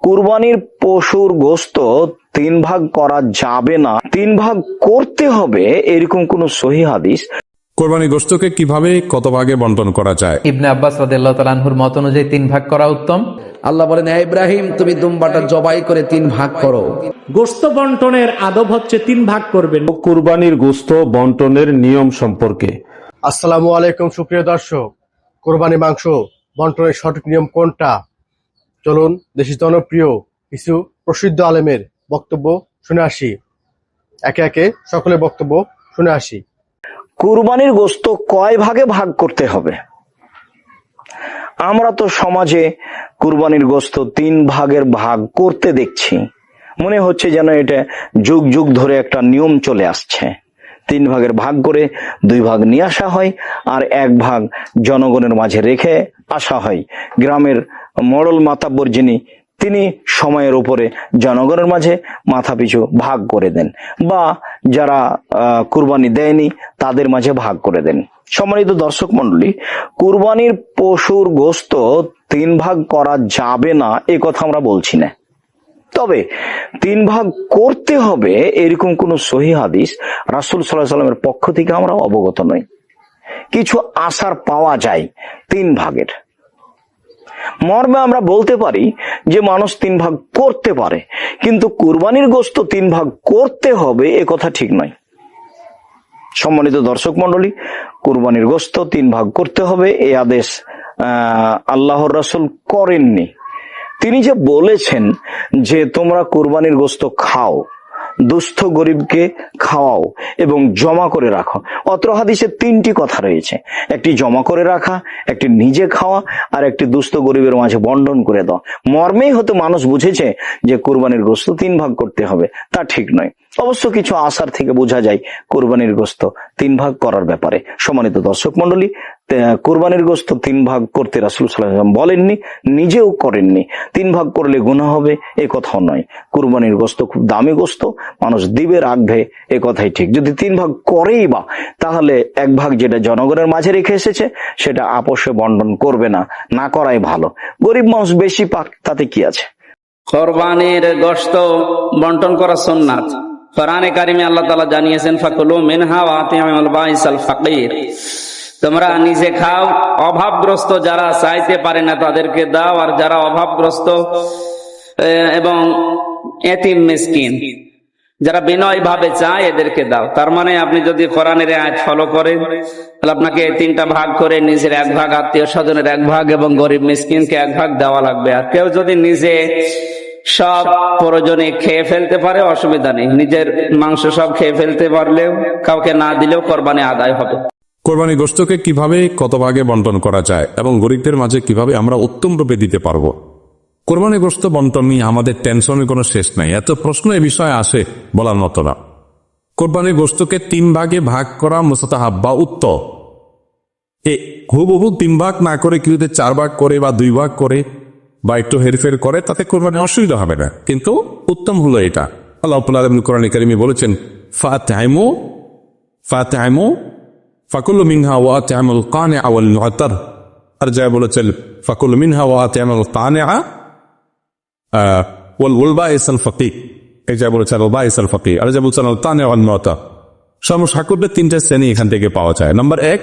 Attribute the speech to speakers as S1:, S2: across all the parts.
S1: কুরবানির পশুর গোশত 3 ভাগ করা যাবে না, 3 ভাগ করতে হবে, এরকম কোন সহিহ হাদিস।
S2: কোরবানি গোশতকে কিভাবে কত ভাগে বন্টন করা যায়?
S3: ইবনে আব্বাস রাদিয়াল্লাহু তাআলা আনহুর মত অনুযায়ী 3 ভাগ করা উত্তম।
S4: আল্লাহ বলেন, হে ইব্রাহিম, তুমি দুম্বাটা জবাই করে 3 ভাগ করো।
S5: গোশত বন্টনের আদব হচ্ছে 3 ভাগ করবেন।
S6: কুরবানির গোশত বন্টনের নিয়ম সম্পর্কে।
S7: আসসালামু আলাইকুম সুপ্রিয় দর্শক, কোরবানি মাংস বন্টনের সঠিক নিয়ম কোনটা? চলুন দেশের জনপ্রিয় কিছু প্রসিদ্ধ আলেমের বক্তব্য শুনে আসি। একে একে সকলের বক্তব্য শুনে আসি।
S1: কুরবানির গোশত কয় ভাগে ভাগ করতে হবে? আমরা তো সমাজে কুরবানির গোশত 3 ভাগের ভাগ করতে দেখছি। মনে হচ্ছে যেন এটা যুগ যুগ ধরে একটা নিয়ম চলে আসছে। 3 ভাগের ভাগ করে 2 ভাগ নিয়ে আসা হয়, আর 1 ভাগ জনগণের মাঝে রেখে আসা হয়। গ্রামের মডল মাতাব্বর যিনি, তিনি সময়ের উপরে জনগণের মাঝে মাথা পিছু ভাগ করে দেন, বা যারা কুরবানি দেয়নি তাদের মাঝে ভাগ করে দেন। সম্মানিত দর্শক মন্ডলী, কুরবানির পশুর গোশত 3 ভাগ করা যাবে না এ কথা আমরা বলছি না, তবে 3 ভাগ করতে হবে এরকম কোন সহিহ হাদিস রাসূল সাল্লাল্লাহু আলাইহি ওয়াসাল্লামের পক্ষ থেকে আমরা অবগত নই। কিছু আসার পাওয়া যায় 3 ভাগের মর্মে আমরা বলতে পারি যে মানুষ 3 ভাগ করতে পারে, কিন্তু কুরবানির গোশত 3 ভাগ করতে হবে এ কথা ঠিক নয়। সম্মানিত দর্শক মন্ডলী, কুরবানির গোশত 3 ভাগ করতে হবে এই আদেশ আল্লাহর রাসূল করেননি। তিনি যে বলেছেন যে তোমরা কুরবানির গোশত খাও, দুস্থ গরিবকে খাওয়াও এবং জমা করে রাখো। অত্র হাদিসে 3টি কথা রয়েছে, একটি জমা করে রাখা, একটি নিজে খাওয়া, আর একটি দুস্থ গরিবের মাঝে বন্টন করে দাও। মর্মেই হয়তো মানুষ বুঝেছে যে কুরবানির গোশত 3 ভাগ করতে হবে, তা ঠিক নয়। অবশ্য কিছু আসার থেকে বোঝা যায় কুরবানির গোশত 3 ভাগ করার ব্যাপারে। সম্মানিত দর্শক মন্ডলী, কুরবানির গোশত 3 ভাগ করতে রাসূল সাল্লাল্লাহু আলাইহি ওয়াসাল্লাম বলেননি, নিজেও করেননি। 3 ভাগ করলে গুনাহ হবে এ কথাও নয়। কুরবানির গোশত খুব দামি গোশত, মানুষ দিবে রাখবে এ কথাই ঠিক। যদি 3 ভাগ করেই বা, তাহলে 1 ভাগ যেটা জনগণের মাঝে রেখে এসেছে সেটা আপোষে বন্টন করবে না, না করাই ভালো। গরিব মানুষ বেশি পাক, তাতে কি আছে?
S8: কোরবানির গোশত বন্টন করা সুন্নাত। কোরআনে কারিমে আল্লাহ তাআলা জানিয়েছেন, ফাকুলু মিনহা ওয়া আতিমুল বাইসাল ফাকির, তোমরা নিজে খাও, অভাবগ্রস্ত যারা চাইতে পারে না তাদেরকে দাও, আর যারা অভাবগ্রস্ত এবং এতিম মিসকিন যারা বিনয় ভাবে চায় এদেরকে দাও। তার মানে আপনি যদি কোরআনের আয়াত ফলো করেন তাহলে আপনাকে 3টা ভাগ করে নিজের 1 ভাগ, আত্মীয় স্বজনের 1 ভাগ এবং গরিব মিসকিনকে 1 ভাগ দেওয়া লাগবে। আর কেউ যদি নিজে সব প্রয়োজনে খেয়ে ফেলতে পারে অসুবিধা নেই, নিজের মাংস সব খেয়ে ফেলতে পারলেও কাউকে না দিলেও কোরবানি আদায় হবে।
S2: কোরবানি গোশতকে কিভাবে কত ভাগে বন্টন করা যায় এবং গরিবদের মাঝে কিভাবে আমরা উত্তম রূপে দিতে পারবো? কোরবানি গোশত বন্টন নিয়ে আমাদের টেনশনের কোনো শেষ নাই, এত প্রশ্ন এ বিষয়ে আসে বলার মতো না। কোরবানি গোশতকে 3 ভাগে ভাগ করা মুস্তাহাব বা উত্তম। হুবহু 3 ভাগ না করে কেউ 4 ভাগ করে বা 2 ভাগ করে বা একটু হেরফের করে, তাতে কোরবানি অসুবিধা হবে না, কিন্তু উত্তম হলো এটা। আল্লাহ কোরআন কারীমে বলেছেন, ফাতিমু ফাকুলু মিনহা ওয়া আতিমুল কানিআ ওয়াল মু'তার। আর যা বলেছেন ফাকুলু মিনহা ওয়া আতিমুল কানিআ ওয়াল বাইসাল ফাকির। এই যা বলেছেন আল বাইসাল ফাকির, আর যা বলেছেন আল কানিআ ওয়াল মু'তার। সাকুরের 3টা শ্রেণী এখান থেকে পাওয়া যায়। নাম্বার 1,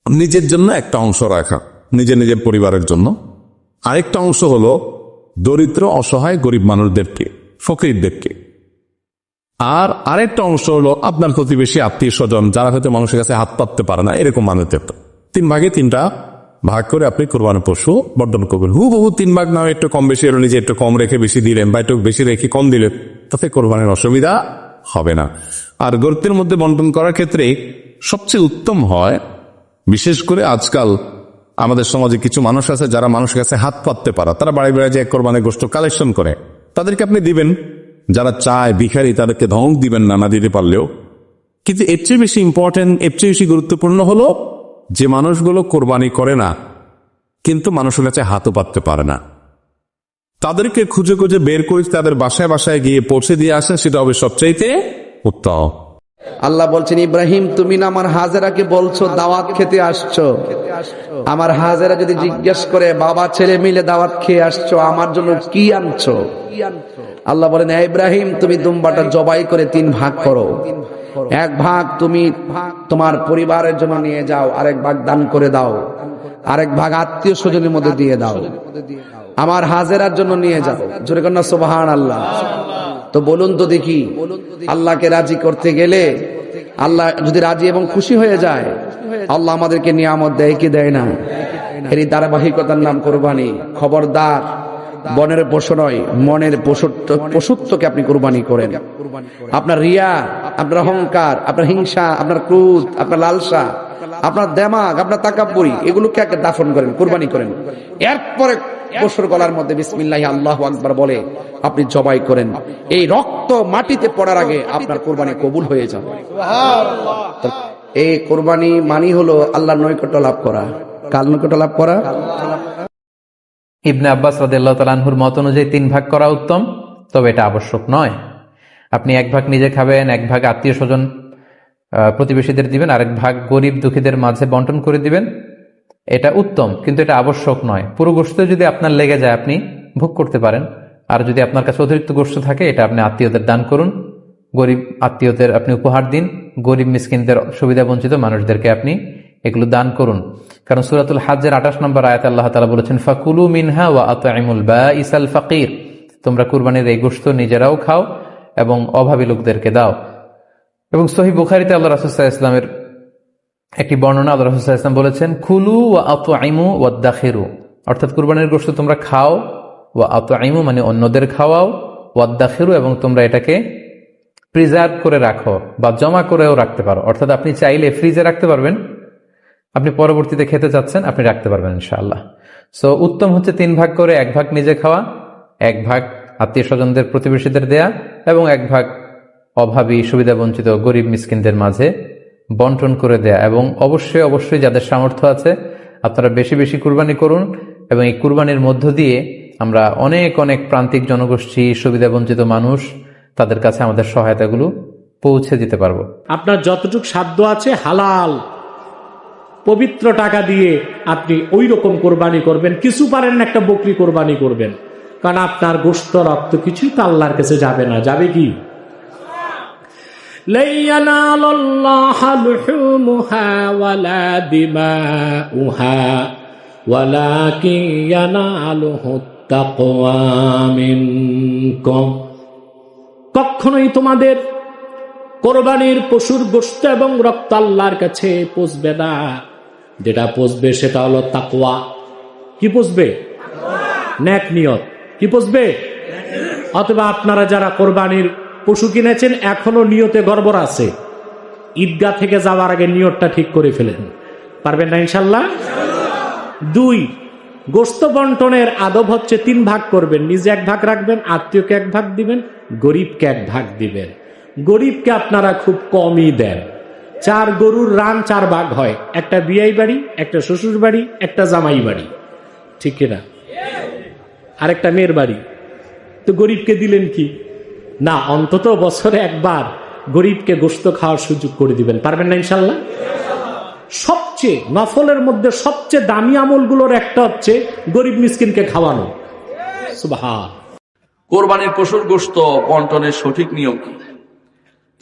S2: নিজের জন্য একটা অংশ রাখা, নিজের পরিবারের জন্য। আরেকটা অংশ হলো দরিদ্র অসহায় গরিব মানুষদেরকে, ফকিরদেরকে। আর আরেকটা অংশ হলো আপনার প্রতিবেশী, আত্মীয় স্বজন, যারা হয়তো মানুষের কাছে হাত পাততে পারে না, এরকম মানুষদের। 3 ভাগে 3টা ভাগ করে আপনি কোরবানি পশু বন্টন করবেন। হুবহু 3 ভাগ না, একটু কম বেশি, নিজে একটু কম রেখে বেশি দিলেন বা একটু বেশি রেখে কম দিলেন, তাতে কোরবানির অসুবিধা হবে না। আর গরিবদের মধ্যে বন্টন করার ক্ষেত্রে সবচেয়ে উত্তম হয়, বিশেষ করে আজকাল আমাদের সমাজে কিছু মানুষ আছে যারা মানুষের কাছে হাত পাততে পারে, তারা বাড়ি বাড়ি যে কোরবানির গোশত কালেকশন করে, তাদেরকে আপনি দিবেন। যারা চায় ভিখারি, তাদেরকে ধমক দিবেন না দিতে পারলেও। কিন্তু এর চেয়ে বেশি ইম্পর্টেন্ট, এর চেয়ে বেশি গুরুত্বপূর্ণ হলো যে মানুষগুলো কোরবানি করে না কিন্তু মানুষের কাছে হাতও পাততে পারে না, তাদেরকে খুঁজে খুঁজে বের করে তাদের বাসায় বাসায় গিয়ে পৌঁছে দিয়ে আসেন, সেটা হবে সবচাইতে উত্তম।
S4: আল্লাহ বলছেন, ইব্রাহিম তুমি না আমার হাজেরাকে বলছো দাওয়াত খেতে আসছো। আমার হাজেরা যদি জিজ্ঞেস করে বাবা ছেলে মিলে দাওয়াত খেয়ে আসছো, আমার জন্য কি আনছো? আল্লাহ বলেন, হে ইব্রাহিম তুমি দুম্বাটা জবাই করে 3 ভাগ করো। এক ভাগ তুমি তোমার পরিবারের জন্য নিয়ে যাও, আরেক ভাগ দান করে দাও, আরেক ভাগ আত্মীয় স্বজনের মধ্যে দিয়ে দাও, আমার হাজেরার জন্য নিয়ে যাও। জোরে কন্যা সুবহানাল্লাহ। তো বলুন তো দেখি, আল্লাহকে রাজি করতে গেলে আল্লাহ যদি রাজি এবং খুশি হয়ে যায়, আল্লাহ আমাদেরকে নিয়ামত দেয় কি দেয় না? এরই ধারাবাহিকতার নাম কোরবানি। খবরদার, বনের পশু নয়, মনের পশুত্বকে আপনি কোরবানি করেন। আপনার রিয়া, আপনার অহংকার, আপনার হিংসা, আপনার ক্রোধ, আপনার লালসা, আপনার দেমাগ, আপনার তাকাব্বুরি, এগুলোকে আগে দাফন করেন, কোরবানি করেন। এরপরে পশুর গলার মধ্যে বিসমিল্লাহি আল্লাহু আকবার বলে আপনি জবাই করেন। এই রক্ত মাটিতে পড়ার আগে আপনার কোরবানি কবুল হয়ে যাবে। এই কোরবানি মানি হলো আল্লাহর নৈকট্য লাভ করা। কার নৈকট্য লাভ করা?
S3: ইবনে আব্বাস রাদিয়াল্লাহু তাআলা আনহুর মত অনুযায়ী 3 ভাগ করা উত্তম, তবে এটা আবশ্যক নয়। আপনি 1 ভাগ নিজে খাবেন, 1 ভাগ আত্মীয় স্বজন প্রতিবেশীদের দিবেন, আরেক ভাগ গরিব দুঃখীদের মাঝে বন্টন করে দিবেন। এটা উত্তম, কিন্তু এটা আবশ্যক নয়। পুরো গোশত যদি আপনার লেগে যায় আপনি ভোগ করতে পারেন, আর যদি আপনার কাছে অতিরিক্ত গোশত থাকে এটা আপনি আত্মীয়দের দান করুন, গরিব আত্মীয়দের আপনি উপহার দিন, গরিব মিসকিনদের, সুবিধা বঞ্চিত মানুষদেরকে আপনি এগুলো দান করুন। কারণ সূরাতুল হজ্জের 28 নম্বর আয়াতে আল্লাহ তাআলা বলেছেন, ফাকুলু মিনহা ওয়া আত'ইমুল বাঈসাল ফাকির, তোমরা কুরবানির এই গোশত নিজেরাও খাও এবং অভাবী লোকদেরকে দাও। এবং সহিহ বুখারীতে আল্লাহ রাসূল সাল্লাল্লাহু আলাইহি ওয়াসাল্লামের একটি বর্ণনা, আল্লাহ রাসূল সাল্লাল্লাহু আলাইহি ওয়াসাল্লাম বলেছেন, কুলু ওয়া আত'ইমু ওয়াদাখিরু, অর্থাৎ কুরবানির গোশত তোমরা খাও, ওয়া আত'ইমু মানে অন্যদের খাওয়াও, ওয়াদাখিরু এবং তোমরা এটাকে প্রিজার্ভ করে রাখো বা জমা করেও রাখতে পারো। অর্থাৎ আপনি চাইলে ফ্রিজে রাখতে পারবেন, আপনি পরবর্তীতে খেতে চাচ্ছেন আপনি রাখতে পারবেন ইনশাআল্লাহ। সো উত্তম হচ্ছে 3 ভাগ করে 1 ভাগ নিজে খাওয়া, 1 ভাগ আত্মীয় স্বজনদের প্রতিবেশীদের দেয়া এবং 1 ভাগ অভাবী সুবিধা বঞ্চিত গরিব মিসকিনদের মাঝে বন্টন করে দেয়া। এবং অবশ্যই অবশ্যই যাদের সামর্থ্য আছে আপনারা বেশি বেশি কুরবানি করুন, এবং এই কুরবানির মধ্য দিয়ে আমরা অনেক অনেক প্রান্তিক জনগোষ্ঠী, সুবিধা বঞ্চিত মানুষ, তাদের কাছে আমাদের সহায়তাগুলো পৌঁছে দিতে পারবো।
S5: আপনার যতটুকু সাধ্য আছে হালাল পবিত্র টাকা দিয়ে আপনি ওই রকম কোরবানি করবেন। কিছু পারেন না, একটা বকরি কোরবানি করবেন, কারণ আপনার গোশত রক্ত কিছুই তো আল্লাহর কাছে যাবে না। যাবে কি? লা ইয়ানালুল্লাহা লুহুমুহা ওয়ালা দিমাউহা ওয়ালাকিন ইয়ানালুহুত তাকওয়া মিনকুম, কখনোই তোমাদের কোরবানির পশুর গোশত এবং রক্ত আল্লাহর কাছে পৌঁছবে না। যেটা পৌঁছবে সেটা হলো তাকওয়া। কি পৌঁছবে? নেক নিয়ত। কি পৌঁছবে? অথবা আপনারা যারা কোরবানির পশু কিনেছেন এখনো নিয়তে গড়বড় আছে, ঈদগাহ থেকে যাওয়ার আগে নিয়তটা ঠিক করে ফেলেন। পারবেন না ইনশাল্লাহ? 2, গোশত বন্টনের আদব হচ্ছে 3 ভাগ করবেন। নিজে 1 ভাগ রাখবেন, আত্মীয়কে 1 ভাগ দিবেন, গরিবকে 1 ভাগ দিবেন। গরিবকে আপনারা খুব কমই দেন। 4 গরুর রান 4 ভাগ হয়, একটা বিয়াই বাড়ি, একটা শ্বশুর বাড়ি, একটা জামাই বাড়ি, ঠিক কিনা? আরেকটা মেয়ের বাড়ি। তো গরিবকে দিলেন কি না, অন্তত বছরে 1 বার গরিবকে গোশত খাওয়ার সুযোগ করে দিবেন। পারবেন না ইনশাল্লাহ? সবচেয়ে নফলের মধ্যে সবচেয়ে দামি আমলগুলোর একটা হচ্ছে গরিব মিসকিনকে খাওয়ানো। সুবহান।
S9: কোরবানির পশুর গোশত বন্টনের সঠিক নিয়ম কি?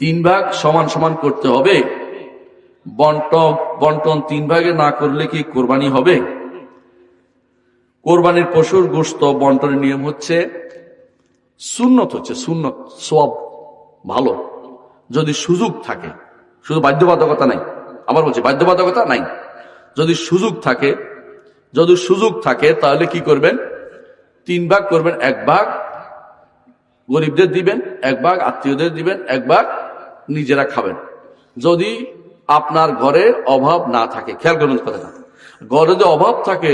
S9: 3 ভাগ সমান সমান করতে হবে। বন্টন 3 ভাগে না করলে কি কোরবানি হবে? কোরবানির পশুর গোশত বন্টনের নিয়ম হচ্ছে সুন্নত, সওয়াব, ভালো। যদি সুযোগ থাকে, শুধু বাধ্যবাধকতা নাই, আবার বলছি বাধ্যবাধকতা নাই, যদি সুযোগ থাকে তাহলে কি করবেন? 3 ভাগ করবেন। 1 ভাগ গরিবদের দিবেন, 1 ভাগ আত্মীয়দের দিবেন, 1 ভাগ নিজেরা খাবেন। যদি আপনার ঘরে অভাব না থাকে, খেয়াল করুন কথাটা, ঘরে যদি অভাব থাকে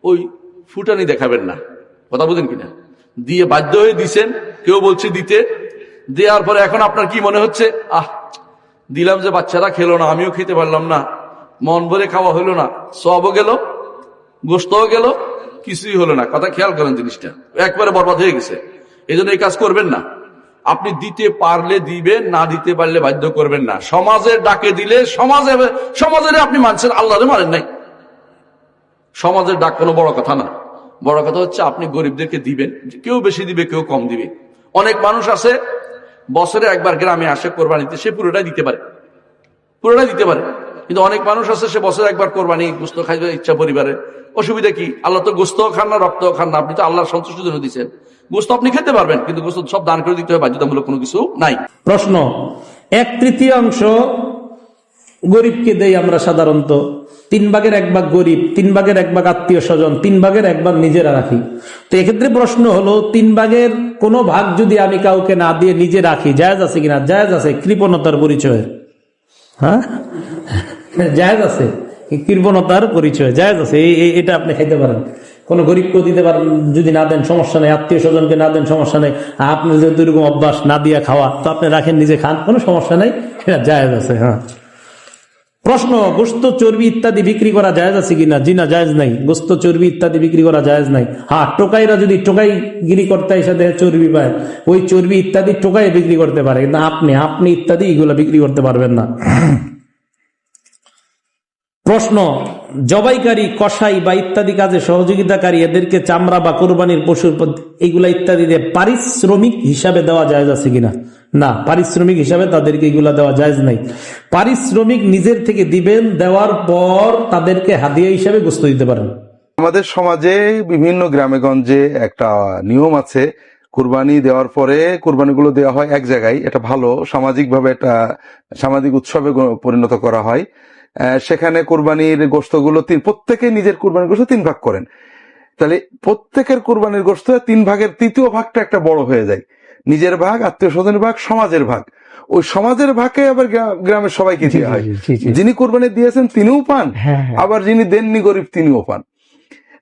S9: ওই ফুটানি দেখাবেন না। কথা বুঝেন কিনা? দিয়ে বাধ্য হয়ে দিছেন, কেউ বলছে দিতে, দেওয়ার পরে এখন আপনার কি মনে হচ্ছে, দিলাম যে বাচ্চারা খেলো না, আমিও খেতে পারলাম না, মন ভরে খাওয়া হলো না, সবও গেল, গোশতও গেল, কিছুই হলো না। কথা খেয়াল করেন, জিনিসটা একবারে বরবাদ হয়ে গেছে। এই জন্য এই কাজ করবেন না। আপনি দিতে পারলে দিবেন, না দিতে পারলে বাধ্য করবেন না। সমাজের ডাকে দিলে সমাজের আপনি মানছেন, আল্লাহরে মানেন নাই। সমাজের ডাক কোনো বড় কথা না। বড় কথা হচ্ছে আপনি গরিবদেরকে দিবেন, কেউ বেশি দিবে কেউ কম দিবে। অনেক মানুষ আছে বছরে একবার গ্রামে আসে কোরবানিতে, সে পুরোটাই দিতে পারে, কিন্তু অনেক মানুষ আছে সে বছরে একবার কোরবানি গোস্ত খাইতে ইচ্ছা পরিবারে, অসুবিধা কি? আল্লাহ তো গোস্ত খান না, রক্ত খান না, আপনি তো আল্লাহর সন্তুষ্টির জন্য দিচ্ছেন। গোস্ত আপনি খেতে পারবেন, কিন্তু গোস্ত সব দান করে দিতে হবে, বাধ্যতামূলক কোনো কিছু নাই।
S5: প্রশ্ন, 1/3 গরিবকে দেই আমরা সাধারণত, 3 ভাগের 1 ভাগ গরিব, 3 ভাগের 1 ভাগ আত্মীয় স্বজন, 3 ভাগের 1 ভাগ নিজেরা রাখি। তো এক্ষেত্রে প্রশ্ন হলো, 3 ভাগের কোনো ভাগ যদি আমি কাউকে না দিয়ে নিজে রাখি, জায়েজ আছে কিনা? জায়েজ আছে, কৃপণতার পরিচয়। হ্যাঁ, জায়েজ আছে, কৃপণতার পরিচয় জায়েজ আছে, এটা আপনি খাইতে পারেন। কোন গরিবকেও দিতে পারেন, যদি না দেন সমস্যা নেই, আত্মীয় স্বজনকে না দেন সমস্যা নেই, আপনার যেহেতু এরকম অভ্যাস না দিয়া খাওয়া, তো আপনি রাখেন, নিজে খান, কোনো সমস্যা নেই, এটা জায়েজ আছে। হ্যাঁ। প্রশ্ন, গোস্ত চর্বি ইত্যাদি বিক্রি করা জায়েজ আছে কিনা? জি না, জায়েজ নাই। গোস্ত চর্বি ইত্যাদি বিক্রি করা জায়েজ নাই। হ্যাঁ, টোকাইরা যদি টোকাইগিরি করতে সাথে চর্বি পায়, ওই চর্বি ইত্যাদি টোকাই বিক্রি করতে পারে, কিন্তু আপনি ইত্যাদি এগুলো বিক্রি করতে পারবেন না। প্রশ্ন, জবাইকারী, কসাই বা ইত্যাদি কাজে সহযোগিতাকারী এদেরকে চামড়া বা কোরবানির পশুর এগুলা ইত্যাদি দিয়ে পারিশ্রমিক হিসাবে দেওয়া জায়েজ আছে কিনা? না, পারিশ্রমিক হিসাবে তাদেরকে এগুলা দেওয়া জায়েজ নাই। পারিশ্রমিক নিজের থেকে দিবেন, দেওয়ার পর তাদেরকে হাদিয়া হিসাবে গোস্ত দিতে পারেন।
S10: আমাদের সমাজে বিভিন্ন গ্রামে গঞ্জে একটা নিয়ম আছে, কুরবানি দেওয়ার পরে কুরবানিগুলো দেওয়া হয় এক জায়গায়। এটা ভালো, সামাজিকভাবে একটা সামাজিক উৎসবে পরিণত করা হয়। সেখানে কুরবানির গোশতগুলো প্রত্যেকে নিজের কুরবানির গোশত 3 ভাগ করেন। তাহলে প্রত্যেকের কুরবানির গোশত 3 ভাগের 3য় ভাগটা একটা বড় হয়ে যায়। নিজের ভাগ, আত্মীয় স্বজনের ভাগ, সমাজের ভাগ। ওই সমাজের ভাগে আবার গ্রামের সবাইকে দেওয়া হয়। যিনি কুরবানি দিয়েছেন তিনিও পান, আবার যিনি দেননি গরিব তিনিও পান।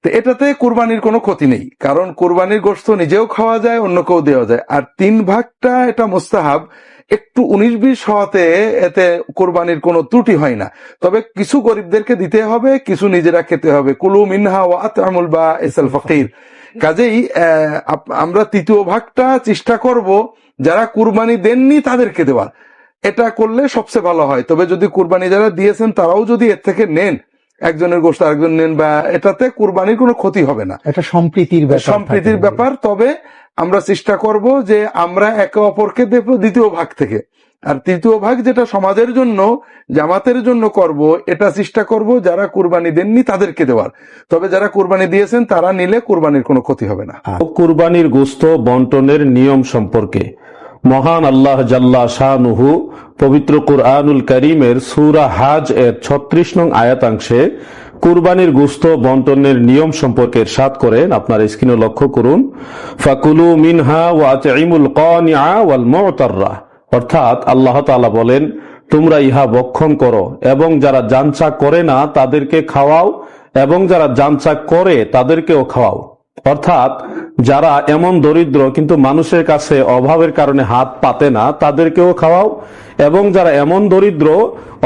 S10: তো এটাতে কুরবানির কোনো ক্ষতি নেই, কারণ কুরবানির গোশত নিজেও খাওয়া যায়, অন্যকেও দেওয়া যায়। আর 3 ভাগটা এটা মুস্তাহাব, একটু 19-20 হওয়াতে এতে কোরবানির কোনো ত্রুটি হয় না। তবে কিছু গরিবদেরকে দিতে হবে, কিছু নিজেরা খেতে হবে। কুলু মিনহা ওয়া আত'আমুল বাঈসাল ফাকির। কাজেই আমরা 3য় ভাগটা চেষ্টা করব যারা কুরবানি দেননি তাদেরকে দেওয়ার। এটা করলে সবচেয়ে ভালো হয়। তবে যদি কুরবানি যারা দিয়েছেন তারাও যদি এর থেকে নেন, একজনের গোশত আরেকজন নেন, বা এটাতে কুরবানির কোনো ক্ষতি হবে না। এটা সম্প্রীতির ব্যাপার। তবে আমরা চেষ্টা করব যে আমরা একে অপরকে দেব 2য় ভাগ থেকে, আর 3য় ভাগ যেটা সমাজের জন্য, জামাতের জন্য করব, এটা চেষ্টা করব যারা কুরবানি দেননি তাদেরকে দেওয়ার। তবে যারা কুরবানি দিয়েছেন তারা নিলে কুরবানির কোনো ক্ষতি হবে না।
S6: কুরবানির গোশত বন্টনের নিয়ম সম্পর্কে মহান আল্লাহ জাল্লা শানুহু পবিত্র কুরআনুল কারীমের সূরা হাজ এর 36 নং আয়াতাংশে কুরবানির গোশত বন্টনের নিয়ম সম্পর্কে ইরশাদ করেন, আপনার স্ক্রিনে লক্ষ্য করুন, ফাকুলু মিনহা ওয়া আতঈমুল কানিআ ওয়াল মু'তাররা। অর্থাৎ আল্লাহ তাআলা বলেন, তোমরা ইহা ভক্ষণ করো এবং যারা জানচা করে না তাদেরকে খাওয়াও, এবং যারা জানচা করে তাদেরকেও খাওয়াও। অর্থাৎ যারা এমন দরিদ্র কিন্তু মানুষের কাছে অভাবের কারণে হাত পাতে না তাদেরকেও খাওয়াও, এবং যারা এমন দরিদ্র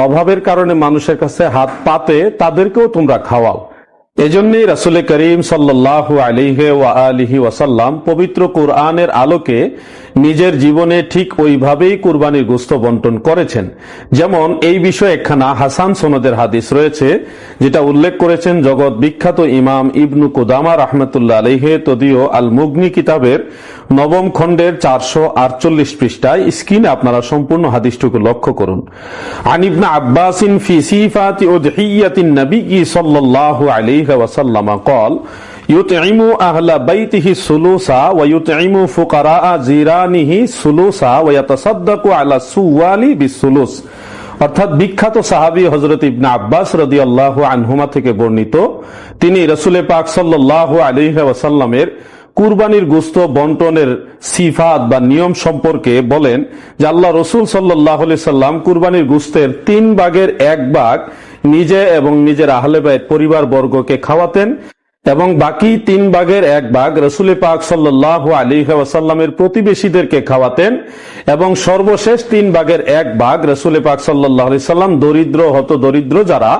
S6: অভাবের কারণে মানুষের কাছে হাত পাতে তাদেরকেও তোমরা খাওয়াও। এজন্যই রাসূল করিম সাল্লাল্লাহু আলাইহি ওয়া আলিহি ওয়াসাল্লাম পবিত্র কুরআনের আলোকে নিজের জীবনে ঠিক ওইভাবেই কুরবানির গোশত বন্টন করেছেন। যেমন এই বিষয়ে একখানা হাসান সনদের হাদিস রয়েছে, যেটা উল্লেখ করেছেন জগৎ বিখ্যাত ইমাম ইবনু কুদামা রাহমাতুল্লাহ আলাইহি তদীয় আল মুগনি কিতাবের 9ম খণ্ডের 448 পৃষ্ঠায়। স্ক্রিনে আপনারা সম্পূর্ণ হাদিসটুকু লক্ষ্য করুন। আন ইবনে আব্বাসিন ফি সিফাতি উদহিয়াতিন নবী সাল্লাল্লাহু আলাইহি ওয়াসাল্লাম قال يطعم اهل بيته الثلثا ويطعم فقراء جيرانه الثلثا ويتصدق على السوال بالثلث। অর্থাৎ বিখ্যাত সাহাবী হযরত ইবনে আব্বাস রাদিয়াল্লাহু আনহুমা থেকে বর্ণিত, তিনি রাসূল পাক সাল্লাল্লাহু আলাইহি ওয়াসাল্লামের কুরবানির গোশত বন্টনের সিফাত বা নিয়ম সম্পর্কে বলেন যে আল্লাহ রাসূল সাল্লাল্লাহু আলাইহি সাল্লাম কুরবানির গোশতের 3 ভাগের 1 ভাগ নিজে এবং নিজের আহলে বাইত পরিবার বর্গকে খাওয়াতেন, এবং বাকি 3 ভাগের 1 ভাগ রাসূল পাক সাল্লাল্লাহু আলাইহি ওয়াসাল্লামের প্রতিবেশীদেরকে খাওয়াতেন, এবং সর্বশেষ 3 ভাগের 1 ভাগ রাসূল পাক সাল্লাল্লাহু আলাইহি সাল্লাম দরিদ্র হত দরিদ্র যারা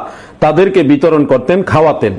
S6: তাদেরকে বিতরণ করতেন, খাওয়াতেন।